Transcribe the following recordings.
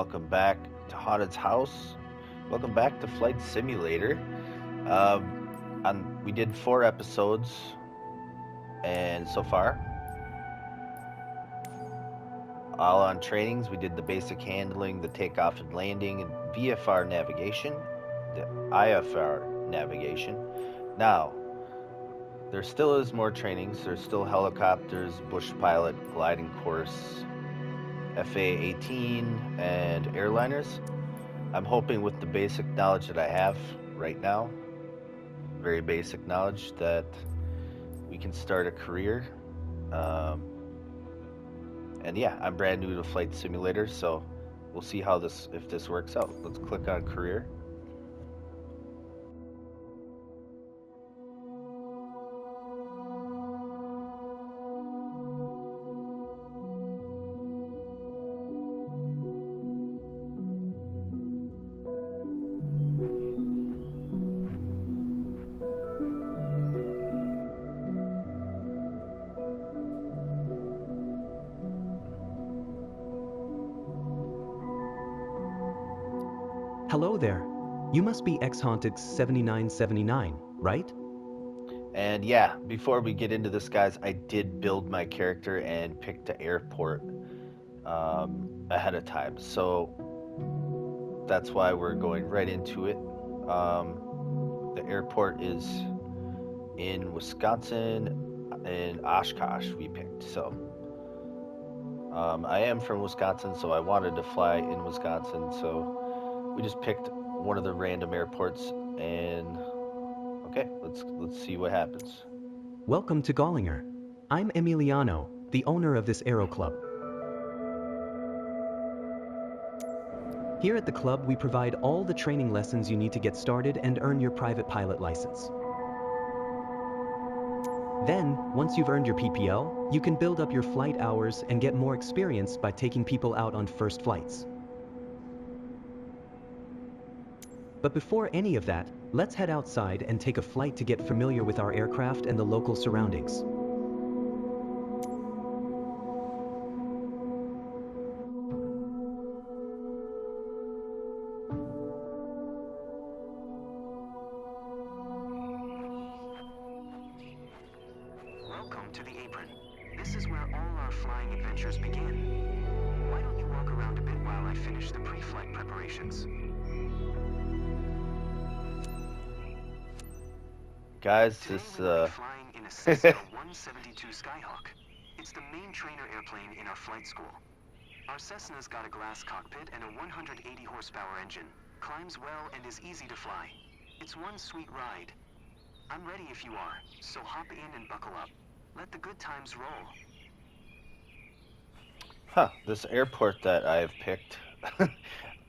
welcome back to Haunted House. Welcome back to Flight Simulator. We did 4 episodes, and so far, all on trainings. We did the basic handling, the takeoff and landing, and VFR navigation, the IFR navigation. Now, there still is more trainings. There's still helicopters, bush pilot, gliding course, FA-18, and airliners. I'm hoping with the basic knowledge that I have right now, very basic knowledge, that we can start a career. And yeah, I'm brand new to Flight Simulator, so we'll see if this works out. Let's click on career. Hello there. You must be ex-Hauntix 7979, right? And yeah, before we get into this, guys, I did build my character and pick the airport ahead of time. So that's why we're going right into it. The airport is in Wisconsin, in Oshkosh, we picked. So I am from Wisconsin, so I wanted to fly in Wisconsin. So we just picked one of the random airports, and okay, let's see what happens. Welcome to Gollinger. I'm Emiliano, the owner of this aero club. Here at the club, we provide all the training lessons you need to get started and earn your private pilot license. Then, once you've earned your PPL, you can build up your flight hours and get more experience by taking people out on first flights. But before any of that, let's head outside and take a flight to get familiar with our aircraft and the local surroundings. Welcome to the apron. This is where all our flying adventures begin. Why don't you walk around a bit while I finish the pre-flight preparations? Guys, Today this we will be flying in a Cessna 172 Skyhawk. It's the main trainer airplane in our flight school. Our Cessna's got a glass cockpit and a 180 horsepower engine. Climbs well and is easy to fly. It's one sweet ride. I'm ready if you are, so hop in and buckle up. Let the good times roll. this airport that I have picked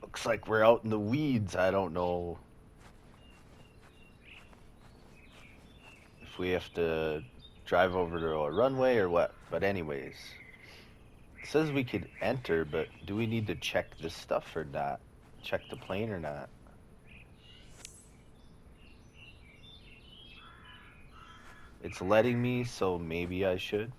looks like we're out in the weeds. I don't know if we have to drive over to a runway or what, but anyways, it says we could enter, but do we need to check this stuff or not? Check the plane or not? It's letting me, so maybe I should.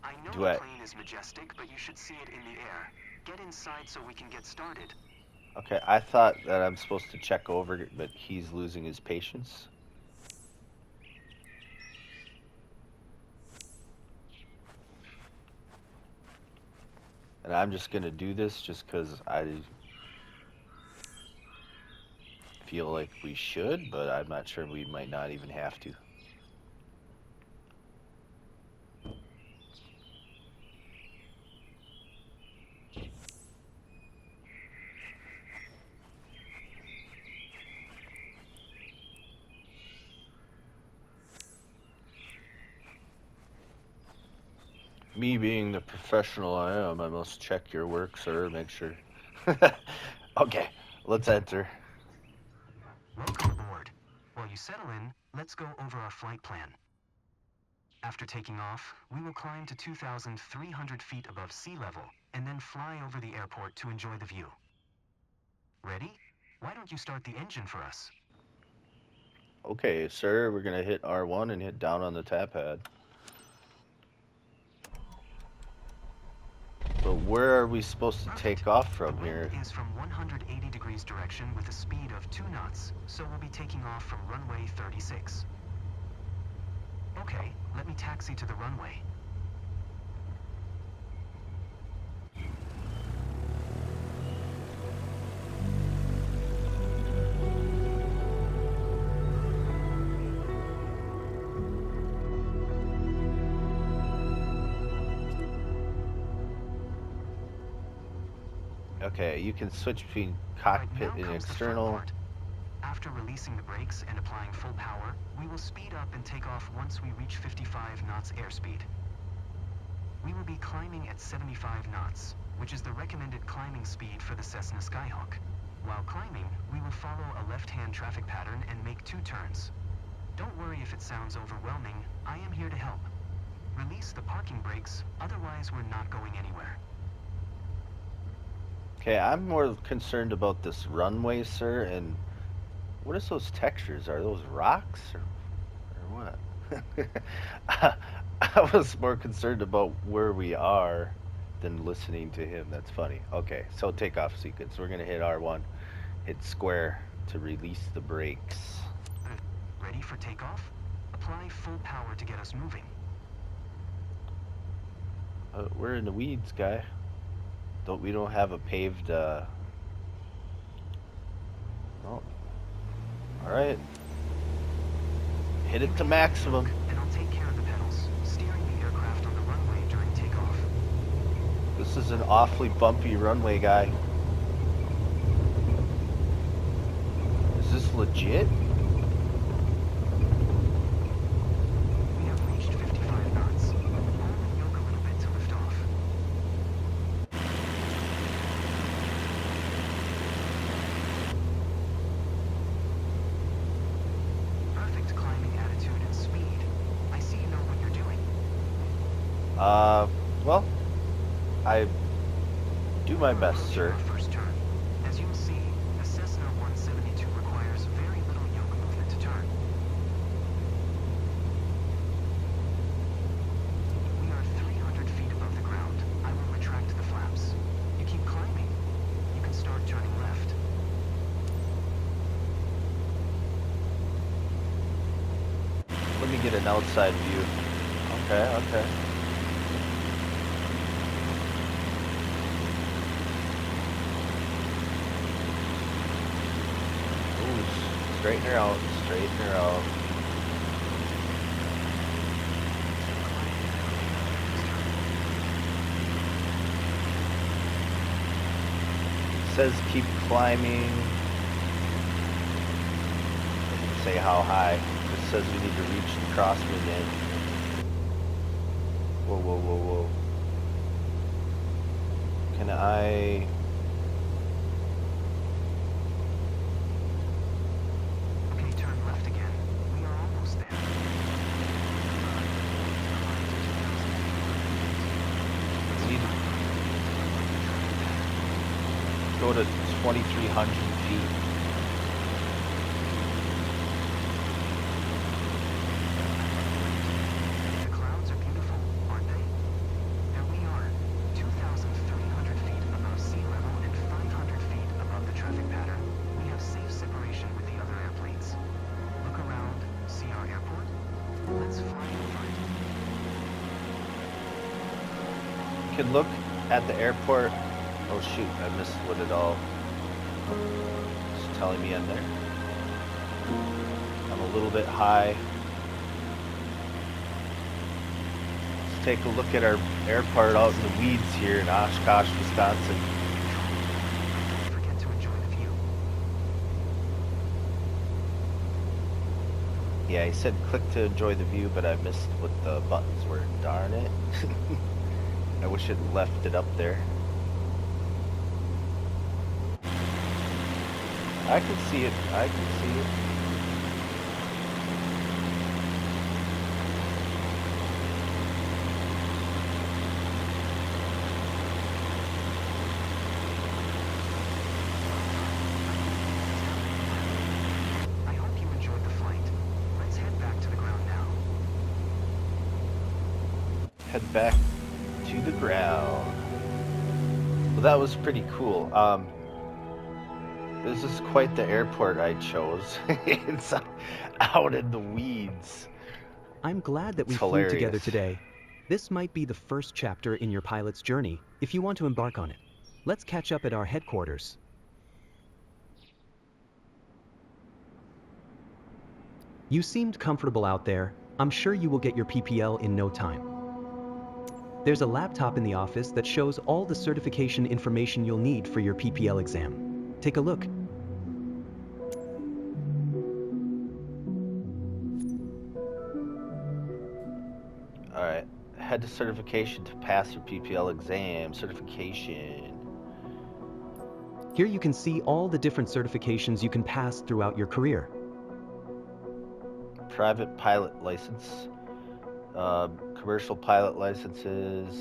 I know Do the I- plane is majestic, but you should see it in the air. Get inside so we can get started. Okay, I thought that I'm supposed to check over, but he's losing his patience. And I'm just gonna do this just because I feel like we should, but I'm not sure we might not even have to. Me being the professional I am, I must check your work, sir, make sure. Okay, let's enter. Welcome aboard. While you settle in, let's go over our flight plan. After taking off, we will climb to 2,300 feet above sea level and then fly over the airport to enjoy the view. Ready? Why don't you start the engine for us? Okay, sir, we're gonna hit R1 and hit down on the tap pad. But where are we supposed to take off from The here? wind is from 180 degrees direction with a speed of 2 knots, so we'll be taking off from runway 36. Okay, let me taxi to the runway. Okay, you can switch between Right, cockpit now and comes the fun external. part. After releasing the brakes and applying full power, we will speed up and take off once we reach 55 knots airspeed. We will be climbing at 75 knots, which is the recommended climbing speed for the Cessna Skyhawk. While climbing, we will follow a left-hand traffic pattern and make 2 turns. Don't worry if it sounds overwhelming, I am here to help. Release the parking brakes, otherwise we're not going anywhere. Okay, I'm more concerned about this runway, sir, and what is those textures? Are those rocks or what? I was more concerned about where we are than listening to him. That's funny. Okay, so takeoff sequence. We're gonna hit R1, hit square to release the brakes. Ready for takeoff? Apply full power to get us moving. We're in the weeds, guy. We don't have a paved oh. Alright. Hit it to maximum. And I'll take care of the pedals, steering the aircraft on the runway during takeoff. This is an awfully bumpy runway, guy. Is this legit? We have reached 55 knots. Pull the yoke a little bit to lift off. Perfect climbing attitude and speed. I see you know what you're doing. Well, I do my We're best, approaching sir. our first turn. As you'll see, a Cessna 172 requires very little yoke movement to turn. We are 300 feet above the ground. I will retract the flaps. You keep climbing. You can start turning left. Let me get an outside view. Okay, okay. Ooh, straighten her out, straighten her out. Says keep climbing. Doesn't say how high. It says we need to reach the crosswind edge. Whoa, whoa, whoa, whoa. Can I... Okay, turn left again. We are almost there. We need to go to 2,300 feet. The clouds are beautiful, aren't they? There we are, 2,300 feet above sea level and 500 feet above the traffic pattern. We have safe separation with the other airplanes. Look around, see our airport? Let's fly over it. You can look at the airport. Oh shoot, I missed what it all... It's telling me in there. I'm a little bit high. Let's take a look at our airport out in the weeds here in Oshkosh, Wisconsin. Don't forget to enjoy the view. Yeah, he said click to enjoy the view, but I missed what the buttons were. Darn it. I wish it left it up there. I can see it. I can see it. head back to the ground. Well, that was pretty cool. This is quite the airport I chose. It's out in the weeds. I'm glad that we It's flew together hilarious. today. This might be the first chapter in your pilot's journey, if you want to embark on it. Let's catch up at our headquarters. You seemed comfortable out there. I'm sure you will get your PPL in no time. There's a laptop in the office that shows all the certification information you'll need for your PPL exam. Take a look. Alright. Head to certification to pass your PPL exam. Certification. Here you can see all the different certifications you can pass throughout your career. Private pilot license. Commercial pilot licenses.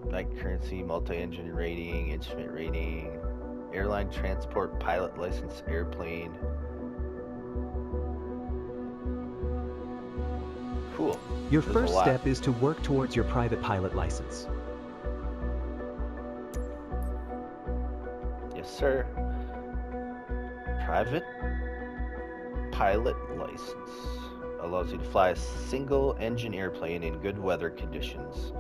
Night currency, multi-engine rating, instrument rating. Airline transport pilot license, airplane. Cool. Your There's first a lot. step is to work towards your private pilot license. Yes, sir. Private pilot license allows you to fly a single engine airplane in good weather conditions.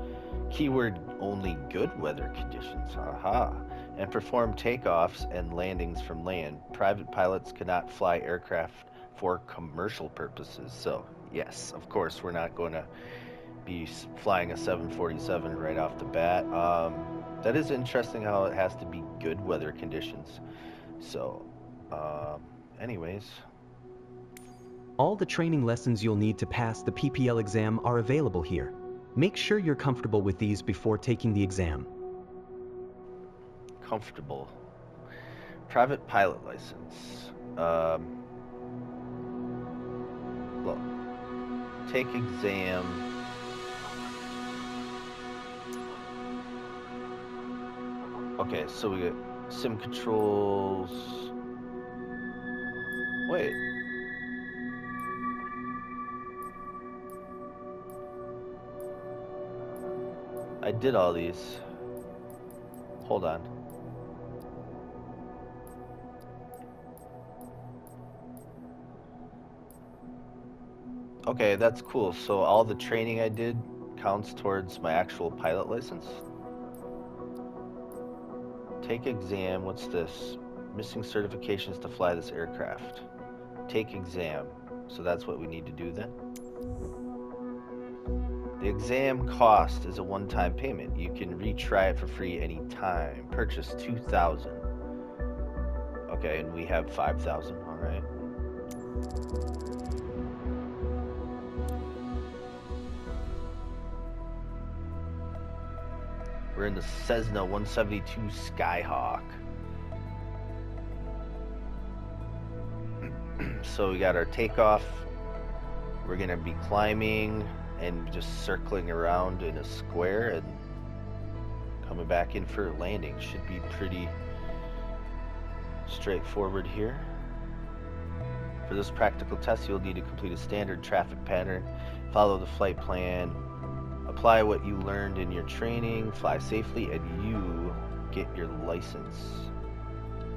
Keyword only good weather conditions. Aha. And perform takeoffs and landings from land. Private pilots cannot fly aircraft for commercial purposes. So, yes, of course, we're not going to be flying a 747 right off the bat. That is interesting how it has to be good weather conditions. So, anyways. All the training lessons you'll need to pass the PPL exam are available here. Make sure you're comfortable with these before taking the exam. Comfortable. Private pilot license. Look. Take exam. Okay, so we get sim controls. Wait. I did all these. Hold on. Okay, that's cool. So all the training I did counts towards my actual pilot license? Take exam. What's this? Missing certifications to fly this aircraft. Take exam. So that's what we need to do then? The exam cost is a one-time payment. You can retry it for free anytime. Purchase 2,000. Okay, and we have 5,000. All right. We're in the Cessna 172 Skyhawk. So we got our takeoff. We're gonna be climbing and just circling around in a square and coming back in for a landing. Should be pretty straightforward here. For this practical test, you'll need to complete a standard traffic pattern, follow the flight plan, apply what you learned in your training, fly safely, and you get your license.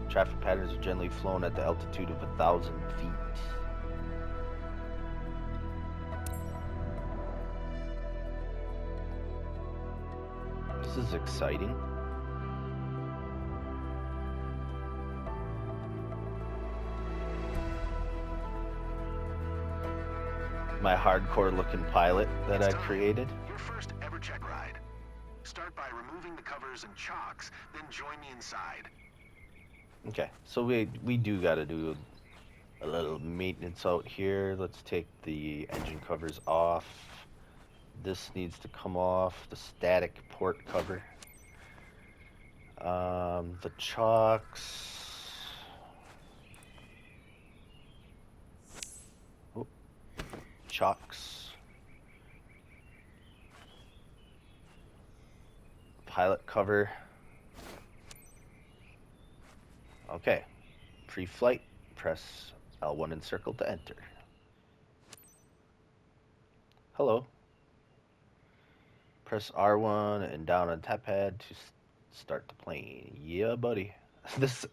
Traffic patterns are generally flown at the altitude of 1,000 feet. This is exciting. My hardcore looking pilot that I created. Your first ever check ride. Start by removing the covers and chocks, then join me inside. Okay, so we do got to do a little maintenance out here. Let's take the engine covers off. This needs to come off, the static port cover. The chocks. Oh, chocks. Pilot cover. Okay, pre-flight, press L1 and circle to enter. Hello. Press R1 and down on tap pad to start the plane. Yeah, buddy. This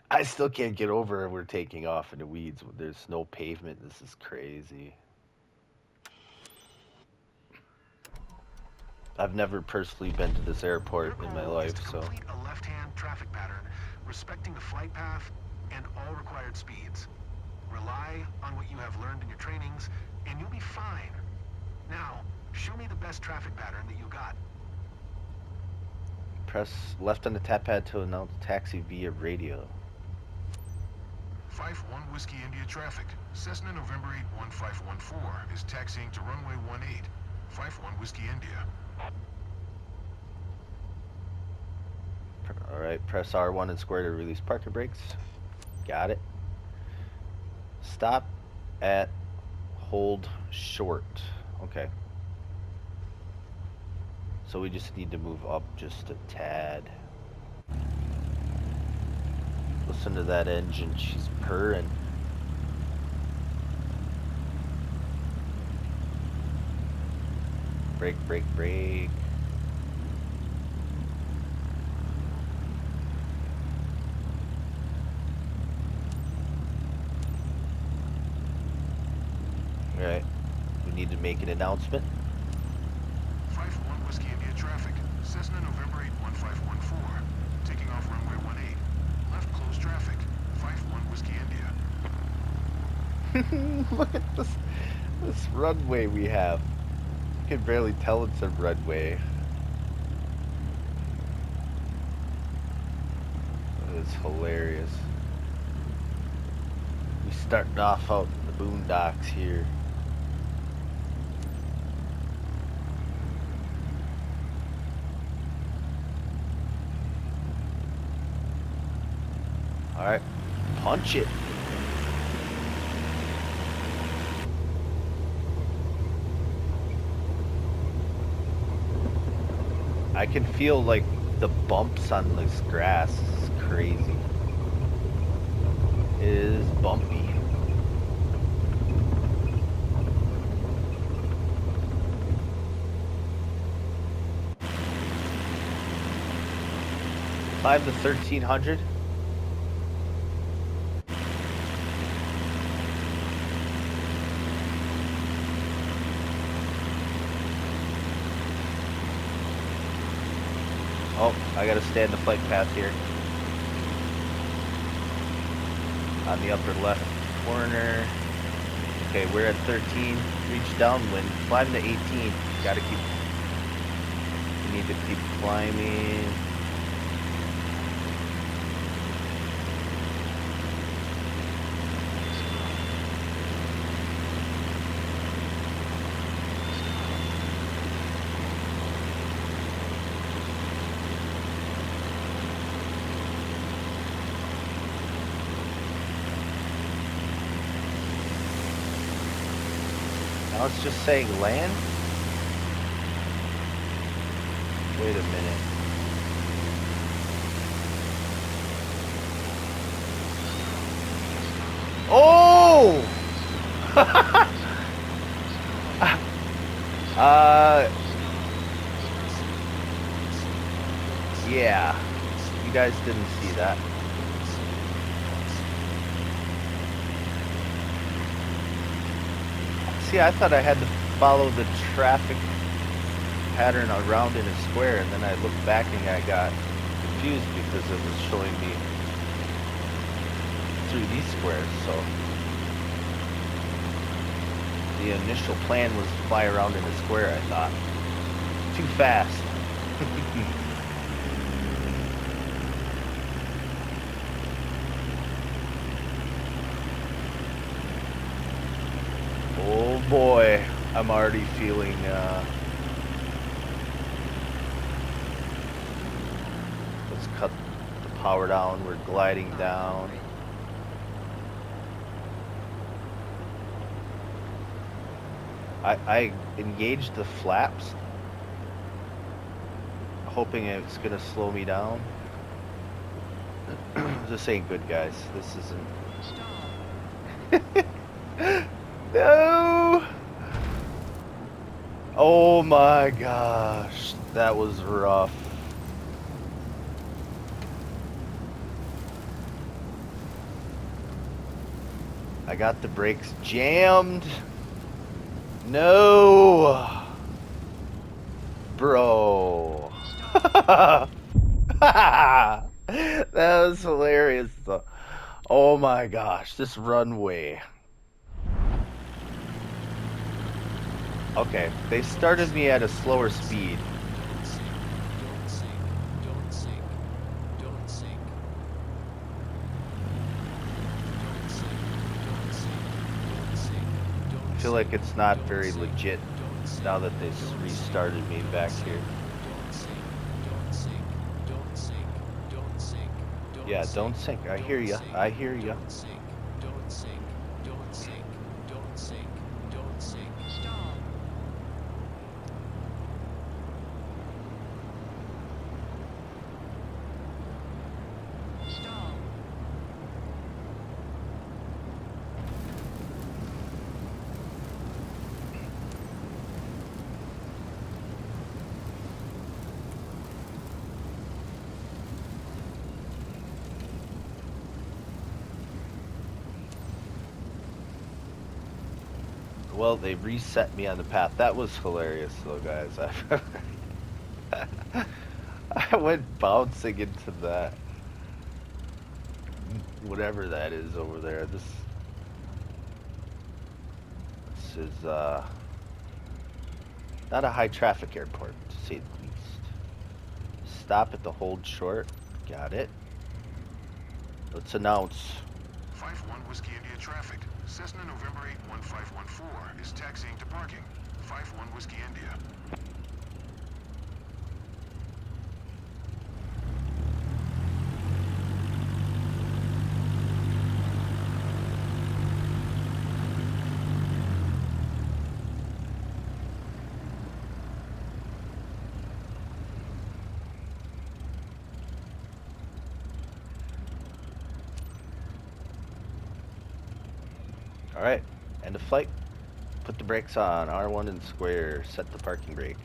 I still can't get over we're taking off in the weeds. There's no pavement. This is crazy. I've never personally been to this airport in my life, so. Complete a left-hand traffic pattern, respecting the flight path and all required speeds. Rely on what you have learned in your trainings, and you'll be fine. Now, show me the best traffic pattern that you got. Press left on the tap pad to announce taxi via radio. 5-1 Whiskey India traffic. Cessna November 81514 is taxiing to runway 18. 5-1 Whiskey India. Alright, press R1 and square to release parking brakes. Got it. Stop at hold short. Okay. So we just need to move up just a tad. Listen to that engine, she's purring. Brake, brake, brake. Alright, we need to make an announcement. 5-1 Whiskey India traffic. Cessna November 81514. Taking off runway 18. Left close traffic. 5-1 Whiskey India. Look at this runway we have. You can barely tell it's a runway. It's hilarious. We starting off out in the boondocks here. Alright, punch it. I can feel like the bumps on this grass. This is crazy. It is bumpy. Climb to 1300. Oh, I gotta stay in the flight path here. On the upper left corner. Okay, we're at 13. Reach downwind. Climb to 18. Gotta keep. We need to keep climbing. Now it's just saying land? Wait a minute. Oh! Yeah. You guys didn't see that. See, I thought I had to follow the traffic pattern around in a square, and then I looked back and I got confused because it was showing me through these squares. So the initial plan was to fly around in a square, I thought. Too fast. Oh boy, I'm already feeling let's cut the power down. We're gliding down. I engaged the flaps, hoping it's gonna slow me down. This ain't good, guys. This isn't. No! Oh my gosh, that was rough. I got the brakes jammed. No, bro. That was hilarious. Oh my gosh, this runway. Okay, they started me at a slower speed. Don't sink. Don't sink. Don't sink. Don't sink. Don't sink. Don't sink. I feel like it's not very legit now that they restarted me back here. Don't sink. Don't sink. Don't sink. Don't sink. Yeah, don't sink. I hear ya. I hear ya. Don't sink. Don't sink. Don't sink. Don't sink. Don't sink. Stall. Stall. Well, they reset me on the path. That was hilarious, though, guys. I went bouncing into that, whatever that is over there. This is not a high traffic airport, to say the least. Stop at the hold short. Got it. Let's announce. 5-1 Whiskey India traffic. Cessna November 8 1514 is taxiing to parking. 5-1 Whiskey India. All right, end of flight. Put the brakes on, R1 and square, set the parking brake.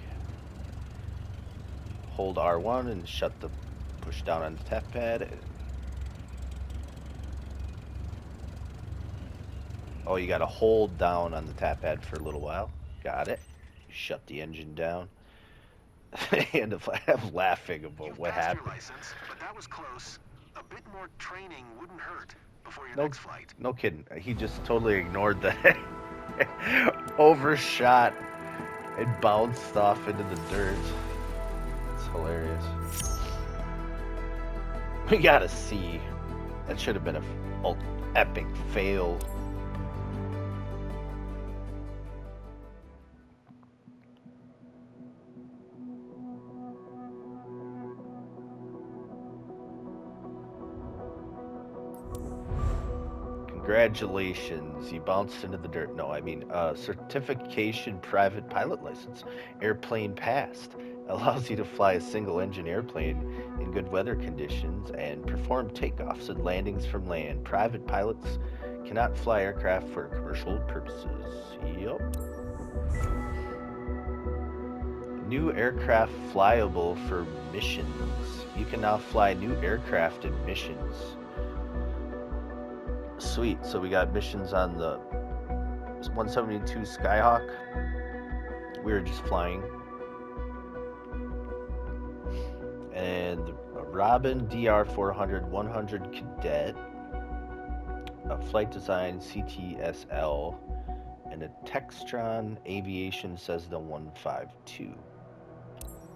Hold R1 and push down on the tap pad. Oh, you gotta hold down on the tap pad for a little while. Got it. Shut the engine down. And if I'm laughing about You've what passed happened. your license, but that was close. A bit more training wouldn't hurt before your No, next flight. no kidding. He just totally ignored that. Overshot and bounced off into the dirt. It's hilarious. We got a C. That should have been a epic fail. Congratulations, you bounced into the dirt. No, I mean, certification private pilot license. Airplane passed. Allows you to fly a single engine airplane in good weather conditions and perform takeoffs and landings from land. Private pilots cannot fly aircraft for commercial purposes. Yup. New aircraft flyable for missions. You can now fly new aircraft in missions. Sweet. So we got missions on the 172 Skyhawk. We were just flying. And the Robin DR400 100 Cadet, a flight design CTSL, and a Textron Aviation Cessna 152.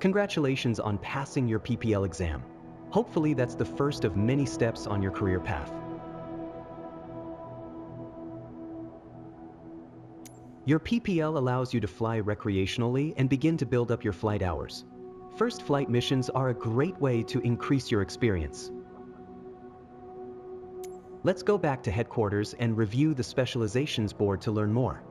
Congratulations on passing your PPL exam. Hopefully that's the first of many steps on your career path. Your PPL allows you to fly recreationally and begin to build up your flight hours. First flight missions are a great way to increase your experience. Let's go back to headquarters and review the specializations board to learn more.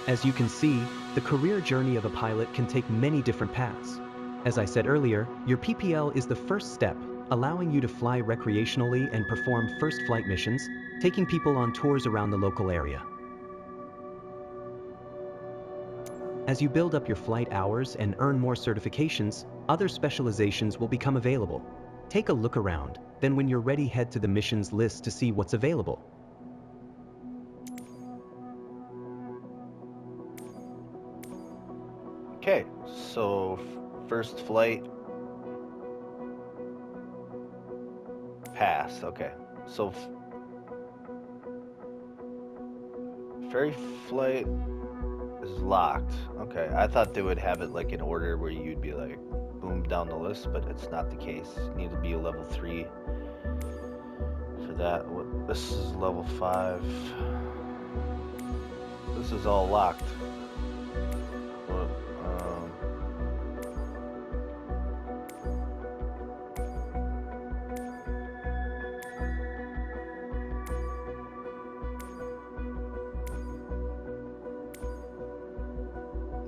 As you can see, the career journey of a pilot can take many different paths. As I said earlier, your PPL is the first step, allowing you to fly recreationally and perform first flight missions, taking people on tours around the local area. As you build up your flight hours and earn more certifications, other specializations will become available. Take a look around, then when you're ready, head to the missions list to see what's available. Okay, so first flight pass. Okay, so ferry flight is locked. Okay, I thought they would have it like in order where you'd be like boom down the list, but it's not the case. You need to be a level 3 for that. This is level 5. This is all locked. What,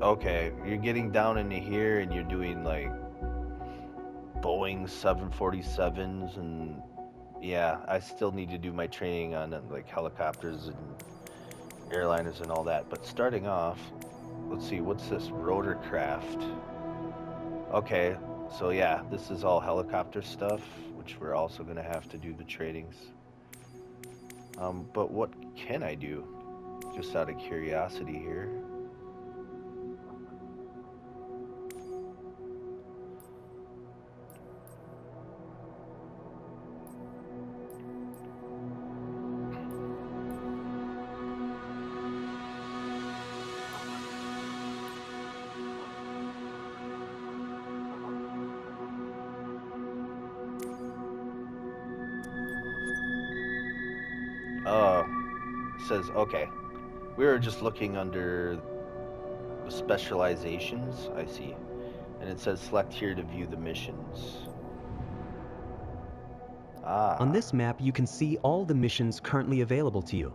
okay, you're getting down into here and you're doing like Boeing 747s and yeah, I still need to do my training on like helicopters and airliners and all that. But starting off, let's see, what's this? Rotorcraft. Okay, so yeah, this is all helicopter stuff, which we're also going to have to do the trainings. But what can I do? Just out of curiosity here. It says, okay, we were just looking under the specializations, I see. And it says select here to view the missions. Ah. On this map, you can see all the missions currently available to you.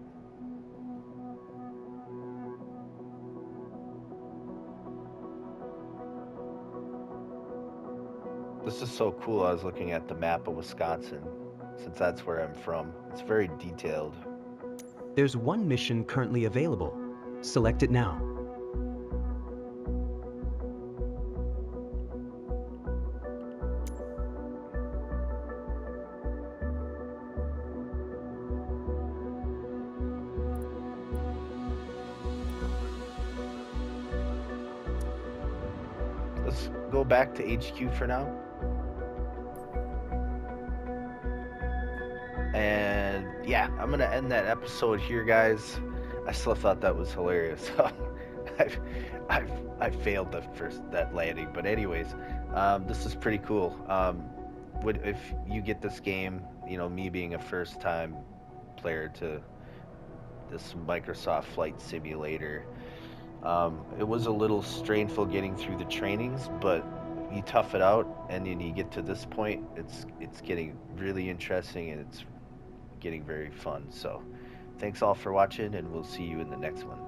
This is so cool. I was looking at the map of Wisconsin, since that's where I'm from. It's very detailed. There's one mission currently available. Select it now. Let's go back to HQ for now. And yeah, I'm gonna end that episode here, guys. I still thought that was hilarious. I failed that landing, but anyways, this is pretty cool. If you get this game, you know, me being a first-time player to this Microsoft Flight Simulator, it was a little strainful getting through the trainings, but you tough it out, and then you get to this point, it's getting really interesting and it's getting very fun. So thanks all for watching, and we'll see you in the next one.